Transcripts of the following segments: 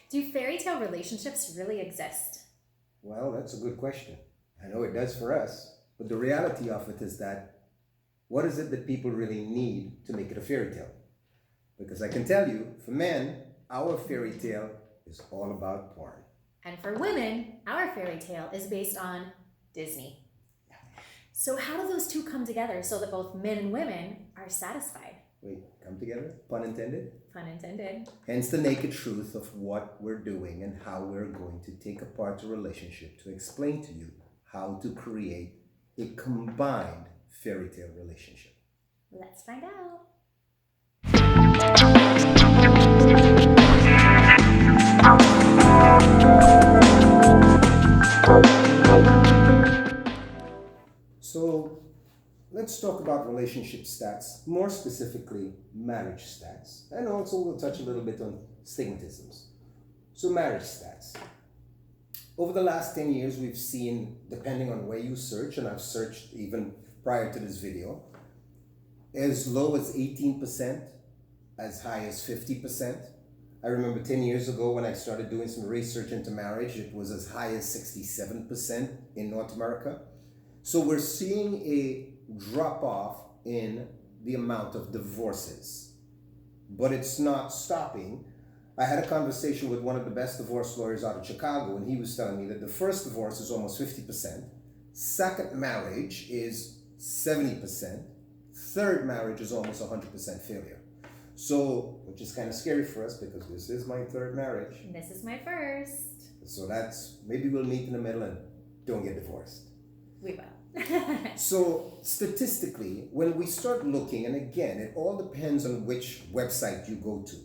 Do fairy tale relationships really exist? Well, that's a good question. I know it does for us, but the reality of it is that what is it that people really need to make it a fairy tale? Because I can tell you, for men, our fairy tale is all about porn. And for women, our fairy tale is based on Disney. So how do those two come together so that both men and women are satisfied? Wait, come together? Pun intended? Pun intended. Hence the naked truth of what we're doing and how we're going to take apart a relationship to explain to you how to create a combined fairy tale relationship. Let's find out. So let's talk about relationship stats, more specifically marriage stats, and also we'll touch a little bit on stigmatisms. So marriage stats. Over the last 10 years, we've seen, depending on where you search, and I've searched even prior to this video, as low as 18%, as high as 50%. I remember 10 years ago when I started doing some research into marriage, it was as high as 67% in North America. So we're seeing a drop off in the amount of divorces, but it's not stopping. I had a conversation with one of the best divorce lawyers out of Chicago, and he was telling me that the first divorce is almost 50%, second marriage is 70%, third marriage is almost 100% failure. So, which is kind of scary for us because this is my third marriage. This is my first. So that's, maybe we'll meet in the middle and don't get divorced. We will. So statistically, when we start looking, and again, it all depends on which website you go to.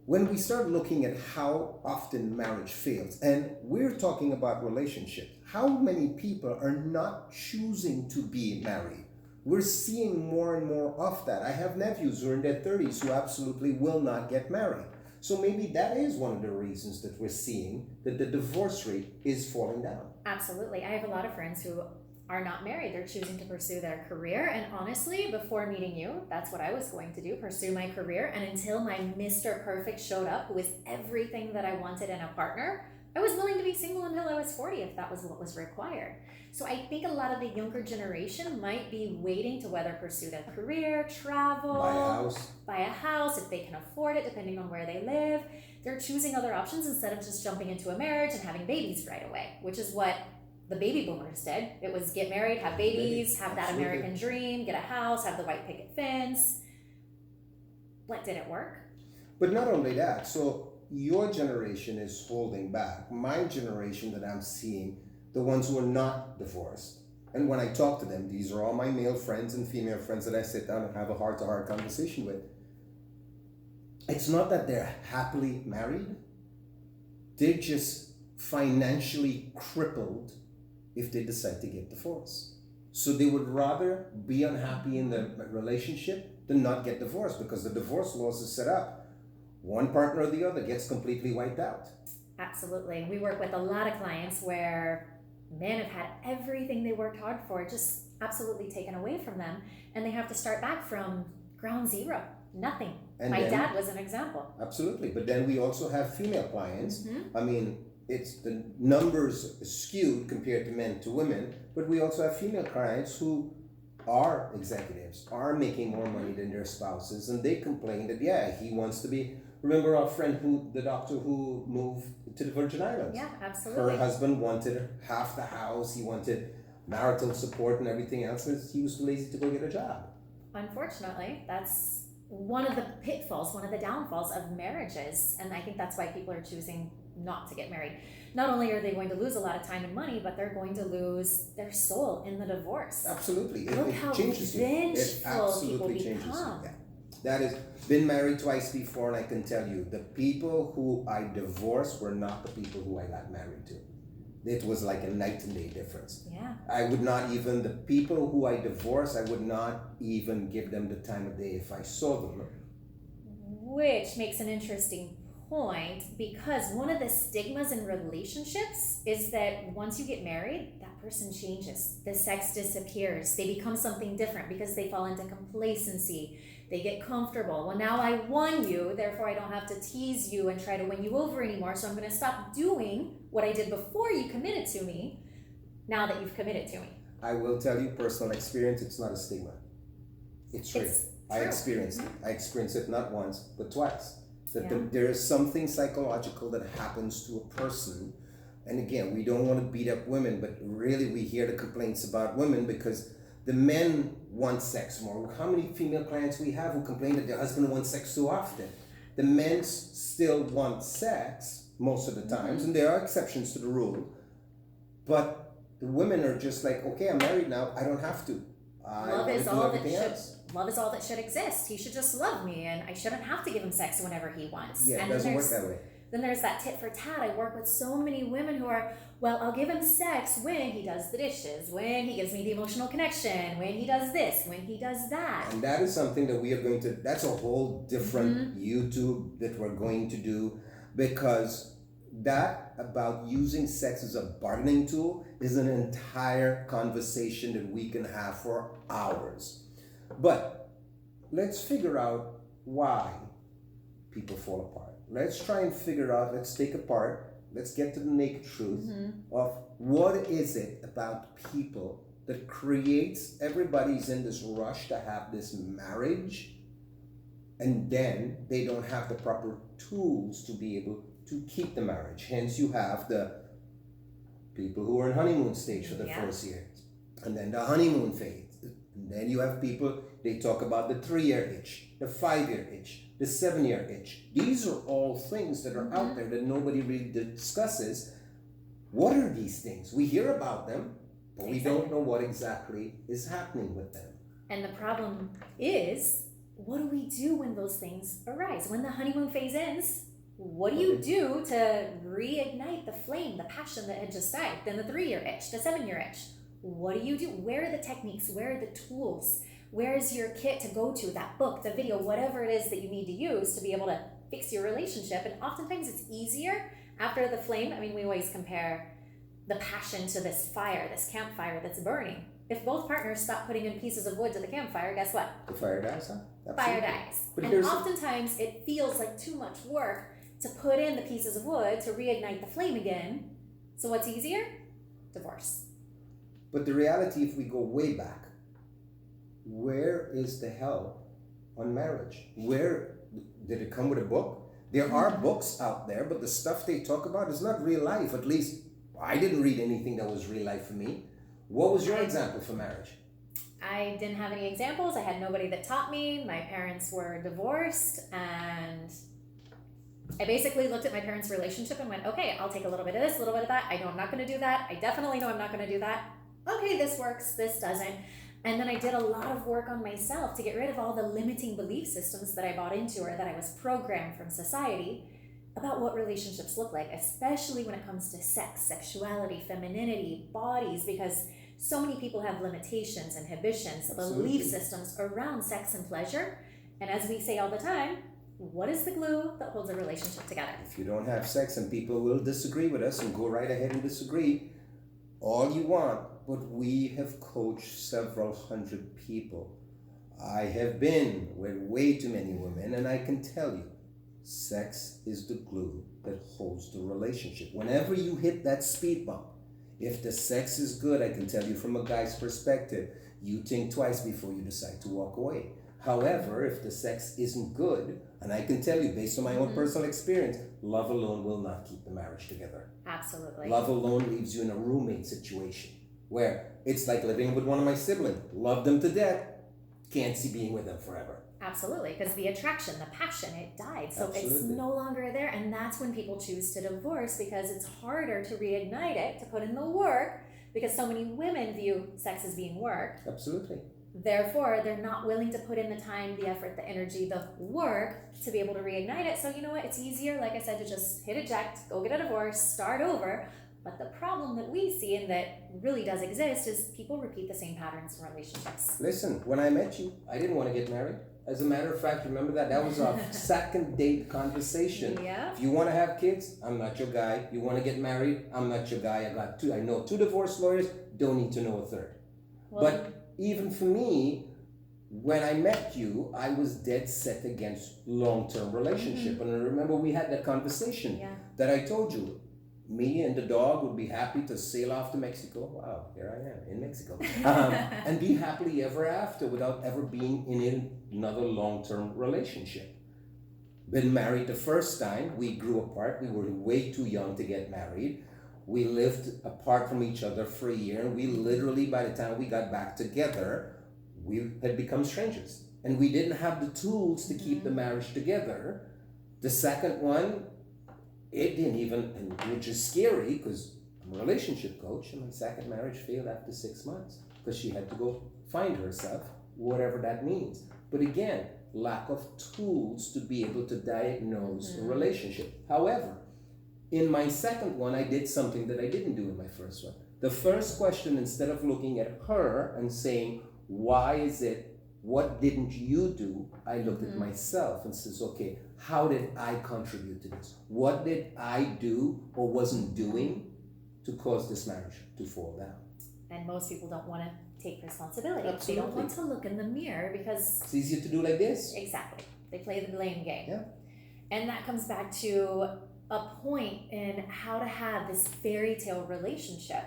When we start looking at how often marriage fails, and we're talking about relationships, how many people are not choosing to be married? We're seeing more and more of that. I have nephews who are in their 30s who absolutely will not get married. So maybe that is one of the reasons that we're seeing that the divorce rate is falling down. Absolutely. I have a lot of friends who are not married. They're choosing to pursue their career. And honestly, before meeting you, that's what I was going to do, pursue my career. And until my Mr. Perfect showed up, who was everything that I wanted in a partner, I was willing to be single until I was 40 if that was what was required. So I think a lot of the younger generation might be waiting to whether pursue their career, travel, buy a house if they can afford it, depending on where they live. They're choosing other options instead of just jumping into a marriage and having babies right away, which is what the baby boomers did. It was get married, have babies, have that American dream, get a house, have the white picket fence. But did it work? But not only that, so your generation is holding back. My generation that I'm seeing, the ones who are not divorced, and when I talk to them, these are all my male friends and female friends that I sit down and have a heart-to-heart conversation with. It's not that they're happily married. They're just financially crippled if they decide to get divorced. So they would rather be unhappy in the relationship than not get divorced, because the divorce laws is set up. One partner or the other gets completely wiped out. Absolutely. We work with a lot of clients where men have had everything they worked hard for just absolutely taken away from them, and they have to start back from ground zero, nothing. And my dad was an example. Absolutely. But then we also have female clients. I mean, it's the numbers skewed compared to men to women, but we also have female clients who are executives, are making more money than their spouses, and they complain that, yeah, he wants to be. Remember our friend the doctor who moved to the Virgin Islands? Yeah, absolutely. Her husband wanted half the house, he wanted marital support and everything else, and he was too lazy to go get a job. Unfortunately, that's one of the pitfalls, one of the downfalls of marriages, and I think that's why people are choosing not to get married. Not only are they going to lose a lot of time and money, but they're going to lose their soul in the divorce. Absolutely. Look how changes you. It absolutely changes you. Yeah. That is, been married twice before, and I can tell you, the people who I divorced were not the people who I got married to. It was like a night and day difference. Yeah. I would not even, the people who I divorced, I would not even give them the time of day if I saw them. Which makes an interesting point, because one of the stigmas in relationships is that once you get married, that person changes. The sex disappears. They become something different because they fall into complacency. They get comfortable. Well, now I won you, therefore I don't have to tease you and try to win you over anymore. So I'm going to stop doing what I did before you committed to me, now that you've committed to me. I will tell you, personal experience, it's not a stigma. It's real. I experienced it. I experienced it not once, but twice. That there is something psychological that happens to a person. And again, we don't want to beat up women, but really we hear the complaints about women because the men want sex more. How many female clients we have who complain that their husband wants sex too often? The men still want sex most of the times, and there are exceptions to the rule. But the women are just like, okay, I'm married now. I don't have to. Love is all that should exist. He should just love me, and I shouldn't have to give him sex whenever he wants. Yeah, and it doesn't work that way. Then there's that tit for tat. I work with so many women who are, well, I'll give him sex when he does the dishes, when he gives me the emotional connection, when he does this, when he does that. And that is something that we are going to, that's a whole different YouTube that we're going to do, because that about using sex as a bargaining tool is an entire conversation that we can have for hours. But let's figure out why people fall apart. Let's try and figure out, let's take apart, let's get to the naked truth of what is it about people that creates, everybody's in this rush to have this marriage, and then they don't have the proper tools to be able to keep the marriage. Hence you have the people who are in honeymoon stage for the first year, and then the honeymoon phase. And then you have people, they talk about the 3-year itch, the 5-year itch, the 7-year itch. These are all things that are out there that nobody really discusses. What are these things? We hear about them, but we don't know what exactly is happening with them. And the problem is, what do we do when those things arise? When the honeymoon phase ends, what do you do to reignite the flame, the passion that had just died? Then the 3-year itch, the 7-year itch. What do you do? Where are the techniques? Where are the tools? Where is your kit to go to, that book, the video, whatever it is that you need to use to be able to fix your relationship? And oftentimes it's easier after the flame. I mean, we always compare the passion to this fire, this campfire that's burning. If both partners stop putting in pieces of wood to the campfire, guess what? The fire dies, huh? Absolutely. Fire dies. But and oftentimes it feels like too much work to put in the pieces of wood to reignite the flame again. So what's easier? Divorce. But the reality, if we go way back, where is the help on marriage? Where did it come with a book? There are books out there, but the stuff they talk about is not real life. At least I didn't read anything that was real life for me. What was your example for marriage? I didn't have any examples. I had nobody that taught me. My parents were divorced, and I basically looked at my parents' relationship and went, okay, I'll take a little bit of this, a little bit of that. I know I'm not going to do that. I definitely know I'm not going to do that. Okay, this works, this doesn't. And then I did a lot of work on myself to get rid of all the limiting belief systems that I bought into or that I was programmed from society about what relationships look like, especially when it comes to sex, sexuality, femininity, bodies, because so many people have limitations, inhibitions, belief systems around sex and pleasure. And as we say all the time, what is the glue that holds a relationship together? If you don't have sex, and people will disagree with us, and go right ahead and disagree all you want, but we have coached several hundred people. I have been with way too many women, and I can tell you, sex is the glue that holds the relationship. Whenever you hit that speed bump, if the sex is good, I can tell you from a guy's perspective, you think twice before you decide to walk away. However, if the sex isn't good, and I can tell you based on my own personal experience, love alone will not keep the marriage together. Absolutely. Love alone leaves you in a roommate situation where it's like living with one of my siblings. Love them to death, can't see being with them forever. Absolutely, because the attraction, the passion, it died. So Absolutely. It's no longer there. And that's when people choose to divorce, because it's harder to reignite it, to put in the work, because so many women view sex as being work. Absolutely. Therefore, they're not willing to put in the time, the effort, the energy, the work to be able to reignite it. So you know what? It's easier, like I said, to just hit eject, go get a divorce, start over. But the problem that we see, and that really does exist, is people repeat the same patterns in relationships. Listen, when I met you, I didn't want to get married. As a matter of fact, remember that? That was our second date conversation. Yeah. If you want to have kids, I'm not your guy. You want to get married, I'm not your guy. I know two divorce lawyers, don't need to know a third. Well, but even for me, when I met you, I was dead set against long-term relationship. And I remember we had that conversation that I told you. Me and the dog would be happy to sail off to Mexico. Wow, here I am in Mexico. And be happily ever after without ever being in another long-term relationship. Been married the first time, we grew apart. We were way too young to get married. We lived apart from each other for a year. And we literally, by the time we got back together, we had become strangers. And we didn't have the tools to keep the marriage together. The second one, it didn't even, which is scary because I'm a relationship coach, and my second marriage failed after 6 months because she had to go find herself, whatever that means. But again, lack of tools to be able to diagnose a relationship. However, in my second one, I did something that I didn't do in my first one. The first question, instead of looking at her and saying, why is it, what didn't you do? I looked at myself and says, okay, how did I contribute to this? What did I do or wasn't doing to cause this marriage to fall down? And most people don't want to take responsibility. Absolutely. They don't want to look in the mirror because it's easier to do like this. Exactly. They play the blame game. Yeah. And that comes back to a point in how to have this fairy tale relationship.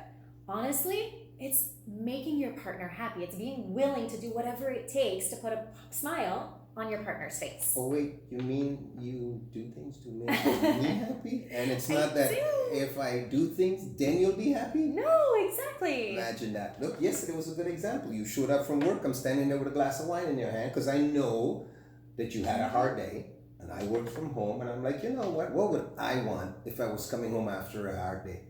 Honestly, it's making your partner happy. It's being willing to do whatever it takes to put a smile on your partner's face. Oh wait, you mean you do things to make me happy? And it's not that if I do things, then you'll be happy? No, exactly. Imagine that. Look, yesterday was a good example. You showed up from work, I'm standing there with a glass of wine in your hand because I know that you had a hard day and I worked from home, and I'm like, you know what would I want if I was coming home after a hard day?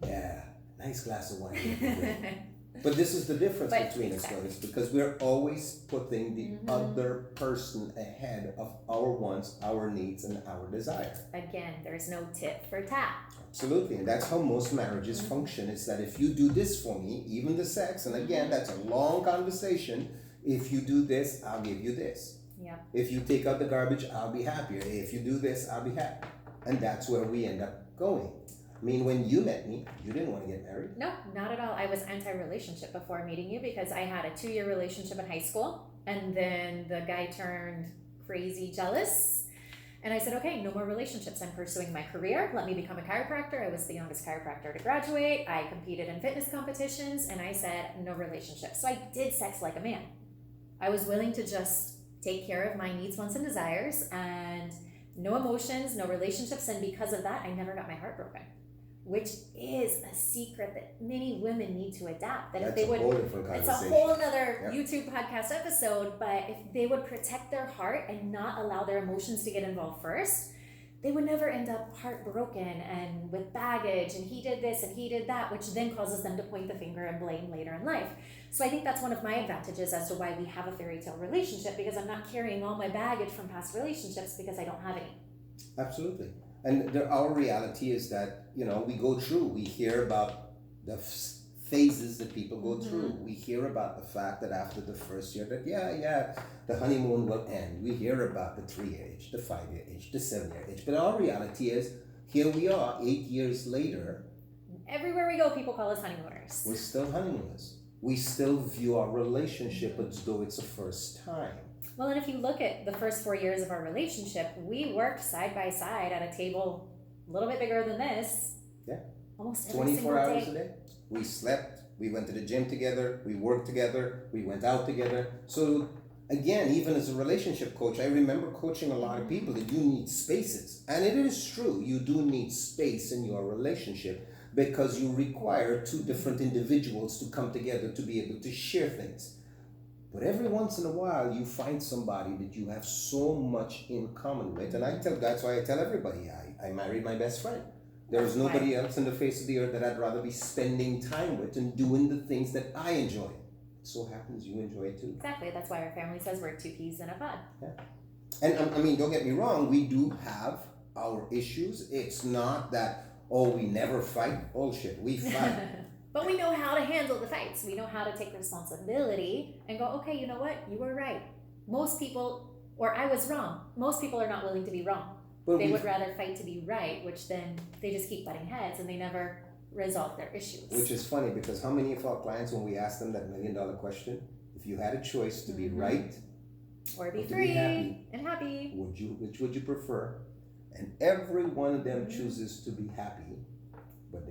Yeah, nice glass of wine. But this is the difference between us, brothers, because we're always putting the other person ahead of our wants, our needs, and our desire. Again, there's no tit for tat. Absolutely, and that's how most marriages function. It's that if you do this for me, even the sex, and again, that's a long conversation. If you do this, I'll give you this. Yeah. If you take out the garbage, I'll be happier. If you do this, I'll be happy. And that's where we end up going. I mean, when you met me, you didn't want to get married. No, not at all. I was anti-relationship before meeting you because I had a 2-year relationship in high school, and then the guy turned crazy jealous, and I said, okay, no more relationships. I'm pursuing my career. Let me become a chiropractor. I was the youngest chiropractor to graduate. I competed in fitness competitions, and I said, no relationships. So I did sex like a man. I was willing to just take care of my needs, wants, and desires, and no emotions, no relationships, and because of that, I never got my heart broken. Which is a secret that many women need to adapt. That That's if they would, it's a whole other YouTube podcast episode, but if they would protect their heart and not allow their emotions to get involved first, they would never end up heartbroken and with baggage, and he did this and he did that, which then causes them to point the finger and blame later in life. So I think that's one of my advantages as to why we have a fairy tale relationship, because I'm not carrying all my baggage from past relationships because I don't have any. Absolutely. And our reality is that, you know, we go through, we hear about the phases that people go through. We hear about the fact that after the first year that, the honeymoon will end. We hear about the 3-year age, the 5-year age, the 7-year age. But our reality is, here we are 8 years later. Everywhere we go, people call us honeymooners. We're still honeymooners. We still view our relationship as though it's a first time. Well, and if you look at the first 4 years of our relationship, we worked side by side at a table a little bit bigger than this. Yeah. Almost every 24 single hours day. a day. We slept, we went to the gym together, we worked together, we went out together. So again, even as a relationship coach, I remember coaching a lot of people that you need spaces. And it is true, you do need space in your relationship because you require two different individuals to come together to be able to share things. But every once in a while, you find somebody that you have so much in common with. And that's why I tell everybody, I married my best friend. There's nobody else on the face of the earth that I'd rather be spending time with and doing the things that I enjoy. It so happens you enjoy it too. Exactly. That's why our family says we're 2 peas in a pod. Yeah. And I mean, don't get me wrong, we do have our issues. It's not that, we never fight. Bullshit, we fight. But we know how to handle the fights. We know how to take responsibility and go, okay, you know what? You were right. Most people, or I was wrong. Most people are not willing to be wrong. But they would rather fight to be right, which then they just keep butting heads and they never resolve their issues. Which is funny because how many of our clients, when we ask them that $1 million question, if you had a choice to be Mhm. right Or be or to be free happy, and happy. which would you prefer? And every one of them Mhm. chooses to be happy, but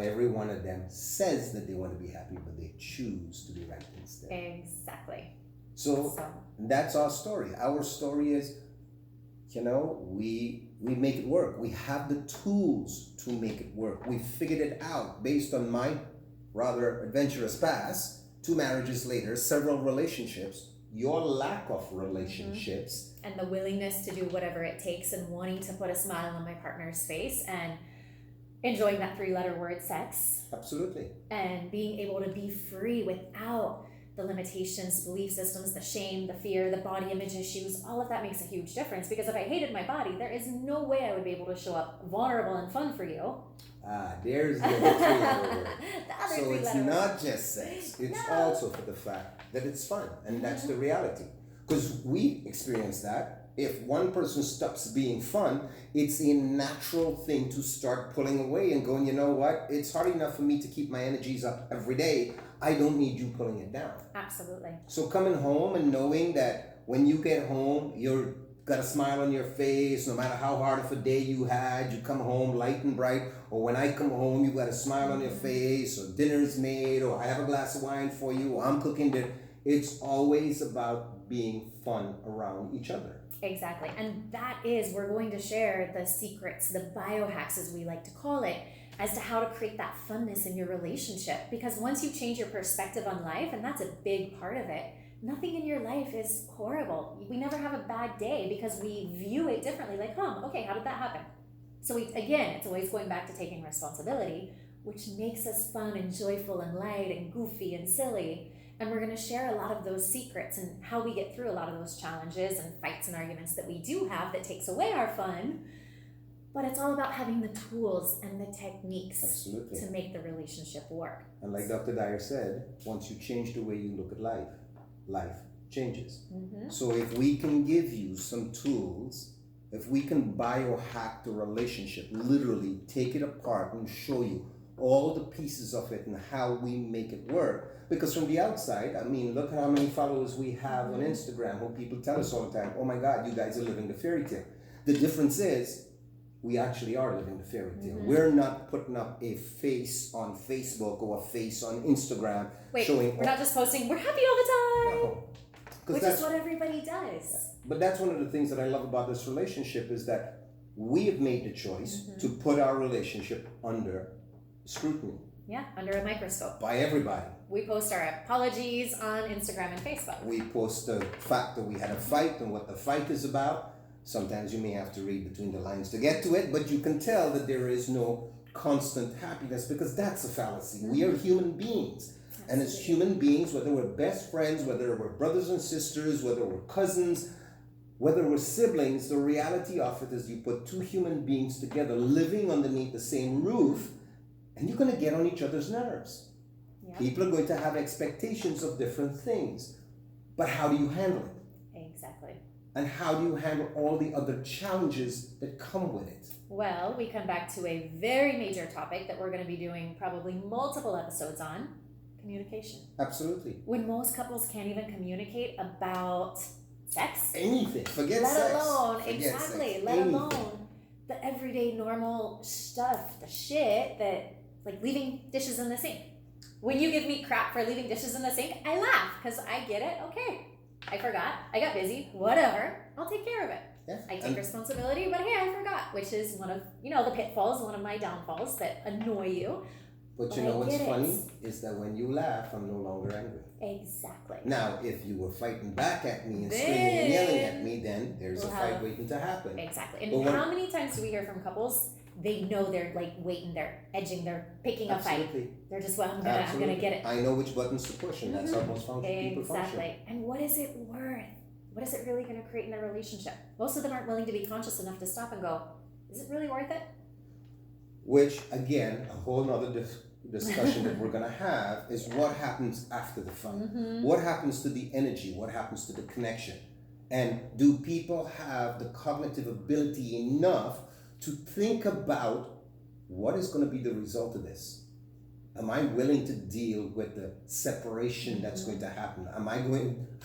every one of them says that they want to be happy, but they choose to be right instead. Exactly. So that's our story. Our story is, we make it work. We have the tools to make it work. We figured it out based on my rather adventurous past, 2 marriages later, several relationships, your lack of relationships. And the willingness to do whatever it takes and wanting to put a smile on my partner's face and enjoying that 3-letter word sex. Absolutely. And being able to be free without the limitations, belief systems, the shame, the fear, the body image issues. All of that makes a huge difference, because if I hated my body, there is no way I would be able to show up vulnerable and fun for you. There's the 3-letter word. The other So it's 3-letter not word. just sex. It's No. also for the fact that it's fun. And that's the reality. Because we experience that. If one person stops being fun, it's a natural thing to start pulling away and going, you know what? It's hard enough for me to keep my energies up every day. I don't need you pulling it down. Absolutely. So coming home and knowing that when you get home, you're got a smile on your face, no matter how hard of a day you had, you come home light and bright, or when I come home, you got a smile on your face, or dinner's made, or I have a glass of wine for you, or I'm cooking dinner. It's always about being fun around each other. Exactly. And that is, we're going to share the secrets, the biohacks as we like to call it, as to how to create that funness in your relationship. Because once you change your perspective on life, and that's a big part of it, nothing in your life is horrible. We never have a bad day because we view it differently. Like, okay, how did that happen? So it's always going back to taking responsibility, which makes us fun and joyful and light and goofy and silly. And we're going to share a lot of those secrets and how we get through a lot of those challenges and fights and arguments that we do have that takes away our fun. But it's all about having the tools and the techniques Absolutely. to make the relationship work. And like Dr. Dyer said, once you change the way you look at life, life changes. Mm-hmm. So if we can give you some tools, if we can biohack the relationship, literally take it apart and show you all the pieces of it and how we make it work. Because from the outside, look at how many followers we have on Instagram who people tell us all the time, oh my God, you guys are living the fairy tale. The difference is, we actually are living the fairy tale. Mm-hmm. We're not putting up a face on Facebook or a face on Instagram showing... We're not just posting, we're happy all the time! No. Which is what everybody does. But that's one of the things that I love about this relationship is that we have made the choice to put our relationship under scrutiny. Yeah, under a microscope. By everybody. We post our apologies on Instagram and Facebook. We post the fact that we had a fight and what the fight is about. Sometimes you may have to read between the lines to get to it, but you can tell that there is no constant happiness because that's a fallacy. We are human beings. And as human beings, whether we're best friends, whether we're brothers and sisters, whether we're cousins, whether we're siblings, the reality of it is you put 2 human beings together living underneath the same roof, and you're going to get on each other's nerves. Yep. People are going to have expectations of different things. But how do you handle it? Exactly. And how do you handle all the other challenges that come with it? Well, we come back to a very major topic that we're going to be doing probably multiple episodes on. Communication. Absolutely. When most couples can't even communicate about sex. Anything. Forget let sex. alone, Forget exactly, sex. let Anything. alone the everyday normal stuff, the shit that, like leaving dishes in the sink. When you give me crap for leaving dishes in the sink, I laugh because I get it. Okay, I forgot. I got busy. Whatever. I'll take care of it. Yeah. I take responsibility, but hey, I forgot, which is one of, the pitfalls, one of my downfalls that annoy you. But you know what's funny is that when you laugh, I'm no longer angry. Exactly. Now, if you were fighting back at me and screaming and yelling at me, then there's a fight waiting to happen. Exactly. And how many times do we hear from couples? They know they're like waiting, they're edging, they're picking a fight. They're just, I'm gonna get it. I know which buttons to push, and that's how most people function. Exactly. And what is it worth? What is it really going to create in their relationship? Most of them aren't willing to be conscious enough to stop and go, is it really worth it? Which, again, a whole nother discussion that we're going to have is what happens after the fun. What happens to the energy? What happens to the connection? And do people have the cognitive ability enough to think about what is going to be the result of this? Am I willing to deal with the separation that's going to happen?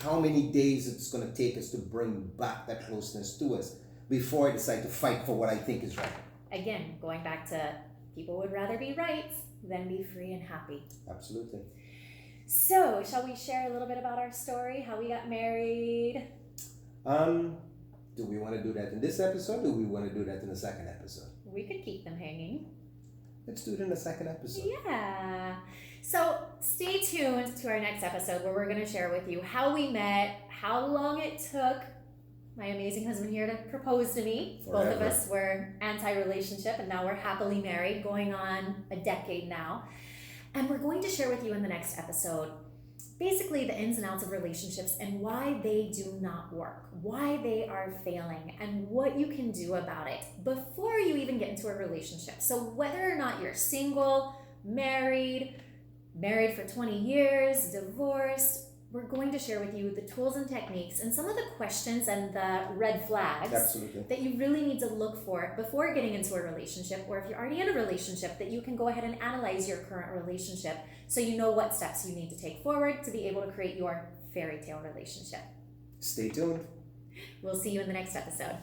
How many days it's going to take us to bring back that closeness to us before I decide to fight for what I think is right? Again, going back to people would rather be right than be free and happy. Absolutely. So, shall we share a little bit about our story, how we got married? Do we want to do that in this episode, or do we want to do that in the second episode? We could keep them hanging. Let's do it in the second episode. Yeah. So stay tuned to our next episode where we're going to share with you how we met, how long it took my amazing husband here to propose to me. Forever. Both of us were anti-relationship and now we're happily married, going on a decade now. And we're going to share with you in the next episode basically the ins and outs of relationships and why they do not work, why they are failing, and what you can do about it before you even get into a relationship. So whether or not you're single, married for 20 years, divorced, we're going to share with you the tools and techniques and some of the questions and the red flags Absolutely. that you really need to look for before getting into a relationship, or if you're already in a relationship, that you can go ahead and analyze your current relationship so you know what steps you need to take forward to be able to create your fairy tale relationship. Stay tuned. We'll see you in the next episode.